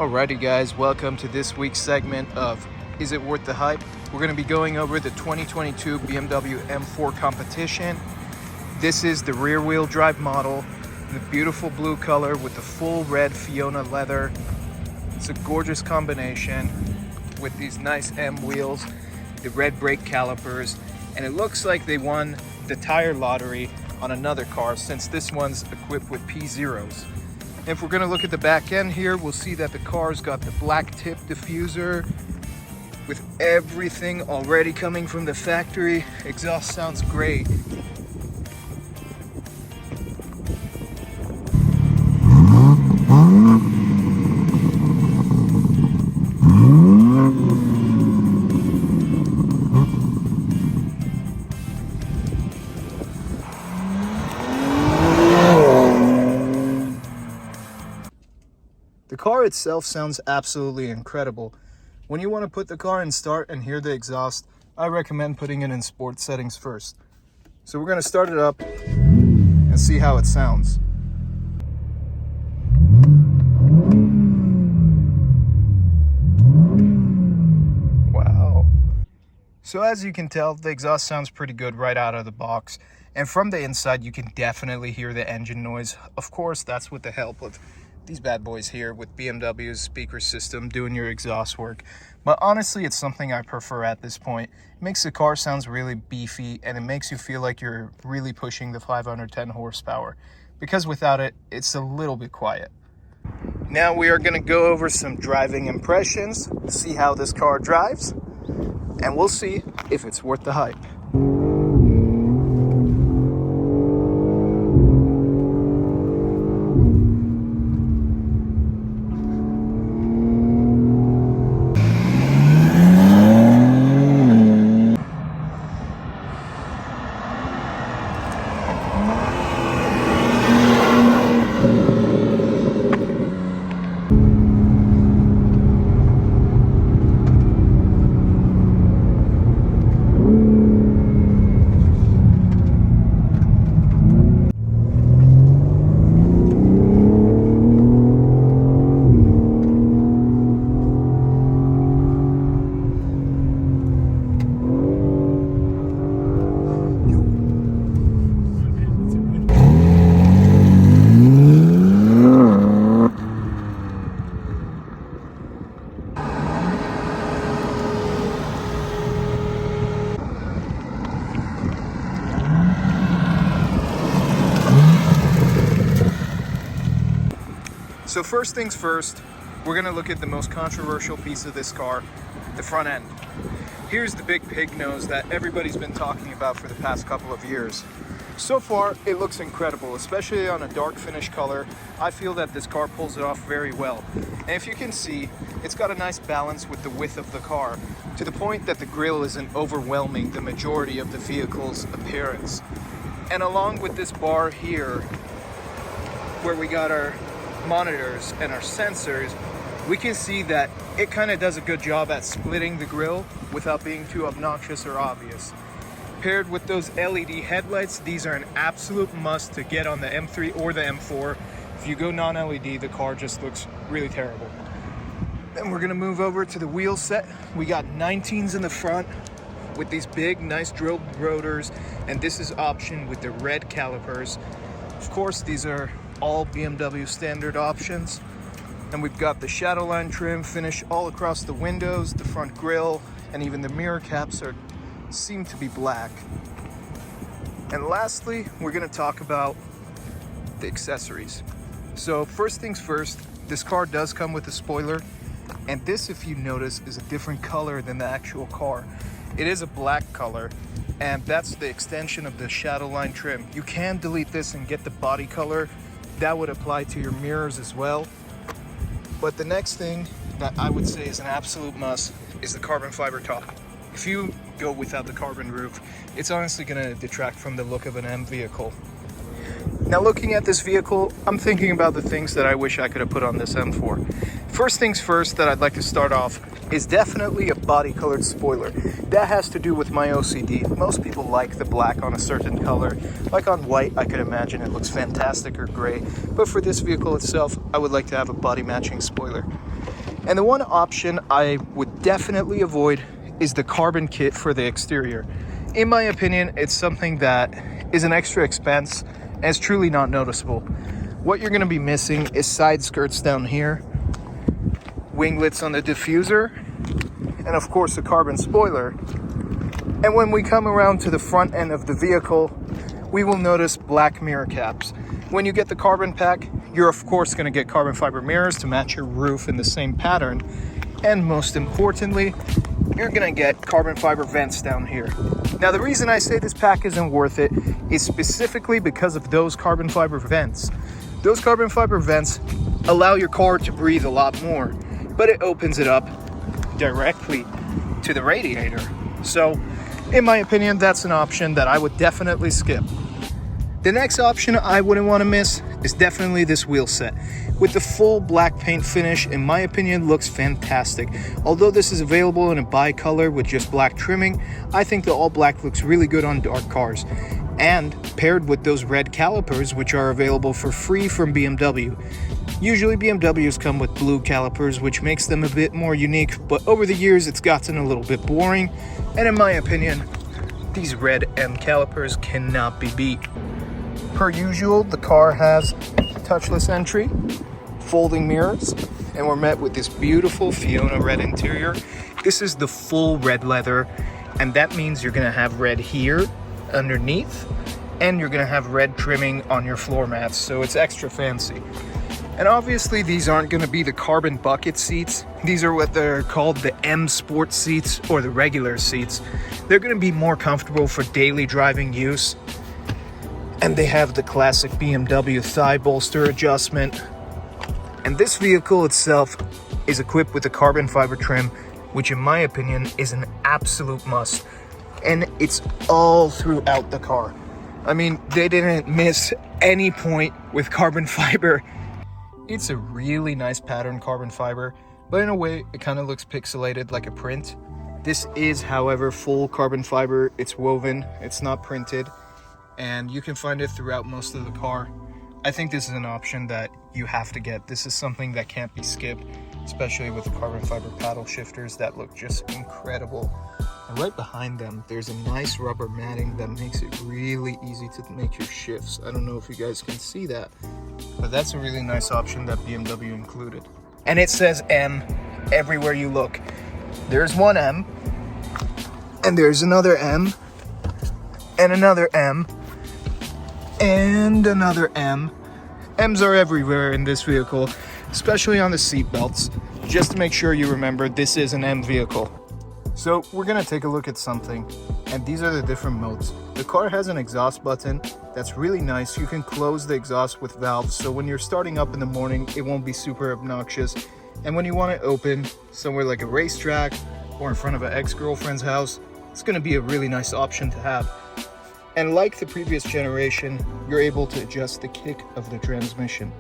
Alrighty guys, welcome to this week's segment of Is It Worth the Hype? We're going to be going over the 2022 BMW M4 competition. This is the rear wheel drive model, the beautiful blue color with the full red Fiona leather. It's a gorgeous combination with these nice M wheels, the red brake calipers, and it looks like they won the tire lottery on another car since this one's equipped with P0s. If we're going to look at the back end here, we'll see that the car's got the black tip diffuser with everything already coming from the factory. Exhaust sounds great. The car itself sounds absolutely incredible. When you want to put the car in start and hear the exhaust, I recommend putting it in sports settings first. So we're going to start it up and see how it sounds. Wow. So as you can tell, the exhaust sounds pretty good right out of the box. And from the inside, you can definitely hear the engine noise. Of course, that's with the help of these bad boys here with BMW's speaker system doing your exhaust work. But honestly, it's something I prefer at this point. It makes the car sounds really beefy and it makes you feel like you're really pushing the 510 horsepower. Because without it, it's a little bit quiet. Now we are going to go over some driving impressions, see how this car drives, and we'll see if it's worth the hype. So first things first, we're going to look at the most controversial piece of this car, the front end. Here's the big pig nose that everybody's been talking about for the past couple of years. So far, it looks incredible, especially on a dark finish color. I feel that this car pulls it off very well. And if you can see, it's got a nice balance with the width of the car, to the point that the grille isn't overwhelming the majority of the vehicle's appearance. And along with this bar here, where we got our monitors and our sensors, we can see that it kind of does a good job at splitting the grille without being too obnoxious or obvious. Paired with those LED headlights, these are an absolute must to get on the M3 or the M4. If you go non-LED, the car just looks really terrible. Then we're gonna move over to the wheel set. We got 19s in the front with these big, nice drilled rotors, and this is optioned with the red calipers. Of course, these are all BMW standard options. And we've got the Shadowline trim finish all across the windows, the front grille, and even the mirror caps seem to be black. And lastly, we're going to talk about the accessories. So first things first, this car does come with a spoiler, and this, if you notice, is a different color than the actual car. It is a black color, and that's the extension of the Shadowline trim. You can delete this and get the body color. That would apply to your mirrors as well. But the next thing that I would say is an absolute must is the carbon fiber top. If you go without the carbon roof, it's honestly going to detract from the look of an M vehicle. Now looking at this vehicle, I'm thinking about the things that I wish I could have put on this M4. First things first that I'd like to start off is definitely a body colored spoiler. That has to do with my OCD. Most people like the black on a certain color. Like on white, I could imagine it looks fantastic, or gray. But for this vehicle itself, I would like to have a body matching spoiler. And the one option I would definitely avoid is the carbon kit for the exterior. In my opinion, it's something that is an extra expense and it's truly not noticeable. What you're gonna be missing is side skirts down here, winglets on the diffuser, and of course a carbon spoiler. And when we come around to the front end of the vehicle, we will notice black mirror caps. When you get the carbon pack, you're of course going to get carbon fiber mirrors to match your roof in the same pattern. And most importantly, you're going to get carbon fiber vents down here. Now, the reason I say this pack isn't worth it is specifically because of those carbon fiber vents. Those carbon fiber vents allow your car to breathe a lot more, but it opens it up directly to the radiator. So, in my opinion, that's an option that I would definitely skip. The next option I wouldn't want to miss is definitely this wheel set. With the full black paint finish, in my opinion, looks fantastic. Although this is available in a bi-color with just black trimming, I think the all black looks really good on dark cars. And paired with those red calipers, which are available for free from BMW. Usually BMWs come with blue calipers, which makes them a bit more unique, but over the years it's gotten a little bit boring, and in my opinion, these red M calipers cannot be beat. Per usual, the car has touchless entry, folding mirrors, and we're met with this beautiful Fiona red interior. This is the full red leather, and that means you're gonna have red here underneath, and you're gonna have red trimming on your floor mats, so it's extra fancy. And obviously these aren't going to be the carbon bucket seats. These are what they're called, the M Sport seats or the regular seats. They're going to be more comfortable for daily driving use. And they have the classic BMW thigh bolster adjustment. And this vehicle itself is equipped with a carbon fiber trim, which in my opinion is an absolute must. And it's all throughout the car. I mean, they didn't miss any point with carbon fiber. It's a really nice pattern carbon fiber, but in a way it kind of looks pixelated like a print. This is, however, full carbon fiber. It's woven, it's not printed, and you can find it throughout most of the car. I think this is an option that you have to get. This is something that can't be skipped, especially with the carbon fiber paddle shifters that look just incredible. And right behind them, there's a nice rubber matting that makes it really easy to make your shifts. I don't know if you guys can see that, but that's a really nice option that BMW included. And it says M everywhere you look. There's one M, and there's another M, and another M, and another M. M's are everywhere in this vehicle, especially on the seat belts. Just to make sure you remember, this is an M vehicle. So we're gonna take a look at something, and these are the different modes. The car has an exhaust button that's really nice. You can close the exhaust with valves, so when you're starting up in the morning, it won't be super obnoxious. And when you want it open, somewhere like a racetrack or in front of an ex-girlfriend's house, it's gonna be a really nice option to have. And like the previous generation, you're able to adjust the kick of the transmission,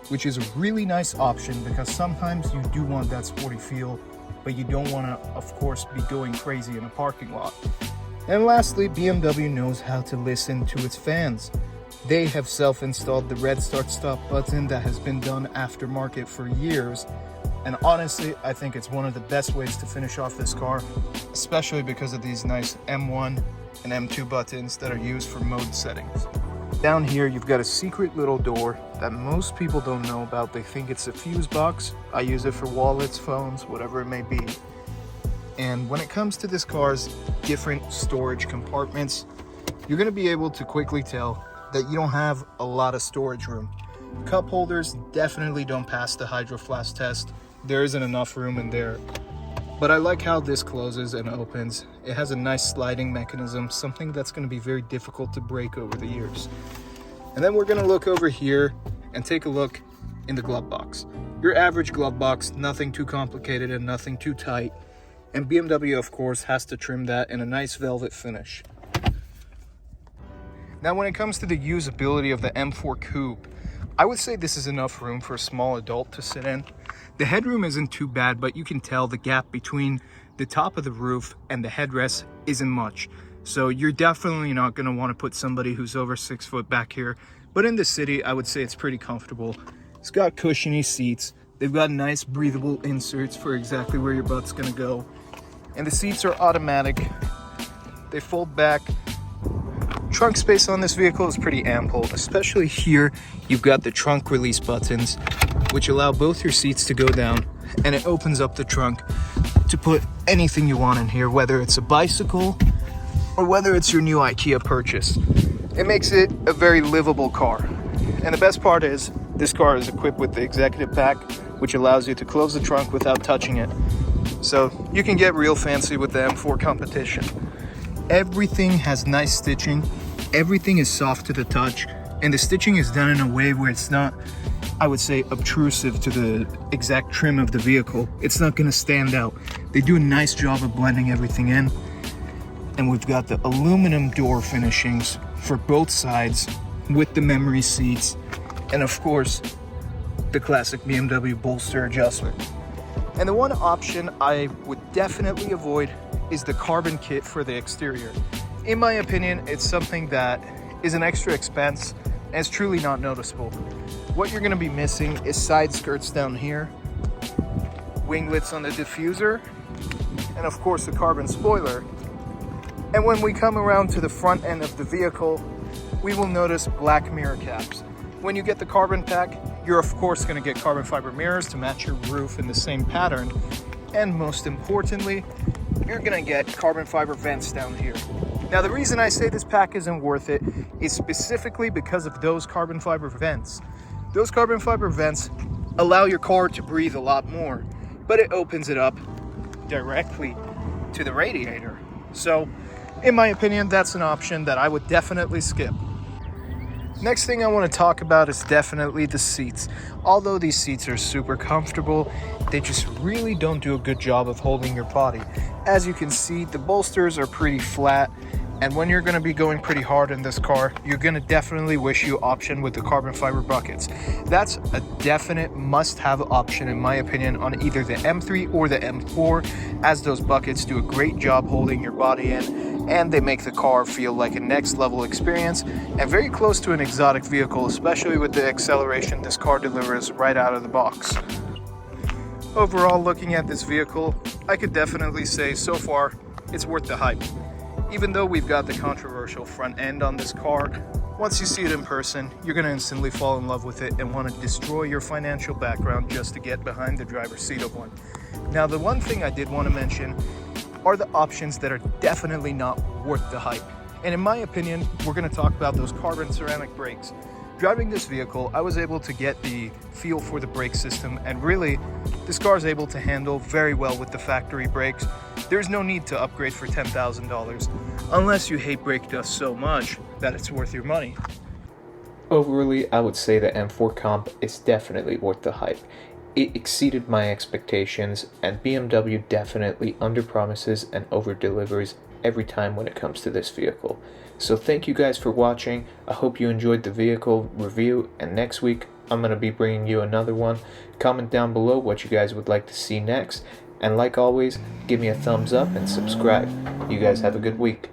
which is a really nice option because sometimes you do want that sporty feel, but you don't want to, of course, be going crazy in a parking lot. And lastly, BMW knows how to listen to its fans. They have self-installed the red start-stop button that has been done aftermarket for years. And honestly, I think it's one of the best ways to finish off this car, especially because of these nice M1 and M2 buttons that are used for mode settings. Down here, you've got a secret little door that most people don't know about. They think it's a fuse box. I use it for wallets, phones, whatever it may be. And when it comes to this car's different storage compartments, you're gonna be able to quickly tell that you don't have a lot of storage room. Cup holders definitely don't pass the Hydro Flask test. There isn't enough room in there. But I like how this closes and opens. It has a nice sliding mechanism, something that's going to be very difficult to break over the years. And then we're going to look over here and take a look in the glove box. Your average glove box, nothing too complicated and nothing too tight. And BMW, of course, has to trim that in a nice velvet finish. Now, when it comes to the usability of the M4 Coupe, I would say this is enough room for a small adult to sit in. The headroom isn't too bad, but you can tell the gap between the top of the roof and the headrest isn't much. So you're definitely not going to want to put somebody who's over 6 foot back here. But in the city, I would say it's pretty comfortable. It's got cushiony seats. They've got nice breathable inserts for exactly where your butt's gonna go. And the seats are automatic. They fold back. Trunk space on this vehicle is pretty ample, especially here. You've got the trunk release buttons, which allow both your seats to go down, and it opens up the trunk to put anything you want in here, whether it's a bicycle or whether it's your new IKEA purchase. It makes it a very livable car. And the best part is, this car is equipped with the executive pack, which allows you to close the trunk without touching it. So you can get real fancy with the M4 competition. Everything has nice stitching. Everything is soft to the touch. And the stitching is done in a way where it's not, I would say, obtrusive to the exact trim of the vehicle. It's not gonna stand out. They do a nice job of blending everything in. And we've got the aluminum door finishings for both sides with the memory seats. And of course, the classic BMW bolster adjustment. And the one option I would definitely avoid is the carbon kit for the exterior. In my opinion, it's something that is an extra expense and it's truly not noticeable. What you're gonna be missing is side skirts down here, winglets on the diffuser, and of course the carbon spoiler. And when we come around to the front end of the vehicle, we will notice black mirror caps. When you get the carbon pack, you're of course gonna get carbon fiber mirrors to match your roof in the same pattern. And most importantly, you're gonna get carbon fiber vents down here. Now the reason I say this pack isn't worth it is specifically because of those carbon fiber vents. Those carbon fiber vents allow your car to breathe a lot more, but it opens it up directly to the radiator. So in my opinion, that's an option that I would definitely skip. Next thing I want to talk about is definitely the seats. Although these seats are super comfortable, they just really don't do a good job of holding your body. As you can see, the bolsters are pretty flat, and when you're going to be going pretty hard in this car, you're going to definitely wish you option with the carbon fiber buckets. That's a definite must-have option in my opinion on either the M3 or the M4, as those buckets do a great job holding your body in, and they make the car feel like a next level experience and very close to an exotic vehicle, especially with the acceleration this car delivers right out of the box. Overall, looking at this vehicle, I could definitely say so far it's worth the hype. Even though we've got the controversial front end on this car, once you see it in person, you're going to instantly fall in love with it and want to destroy your financial background just to get behind the driver's seat of one. Now, the one thing I did want to mention are the options that are definitely not worth the hype. And in my opinion, we're going to talk about those carbon ceramic brakes. Driving this vehicle, I was able to get the feel for the brake system, and really, this car is able to handle very well with the factory brakes. There's no need to upgrade for $10,000, unless you hate brake dust so much that it's worth your money. Overall, I would say the M4 Comp is definitely worth the hype. It exceeded my expectations, and BMW definitely underpromises and overdelivers every time when it comes to this vehicle. So thank you guys for watching. I hope you enjoyed the vehicle review, and next week I'm going to be bringing you another one. Comment down below what you guys would like to see next, and like always, give me a thumbs up and subscribe. You guys have a good week.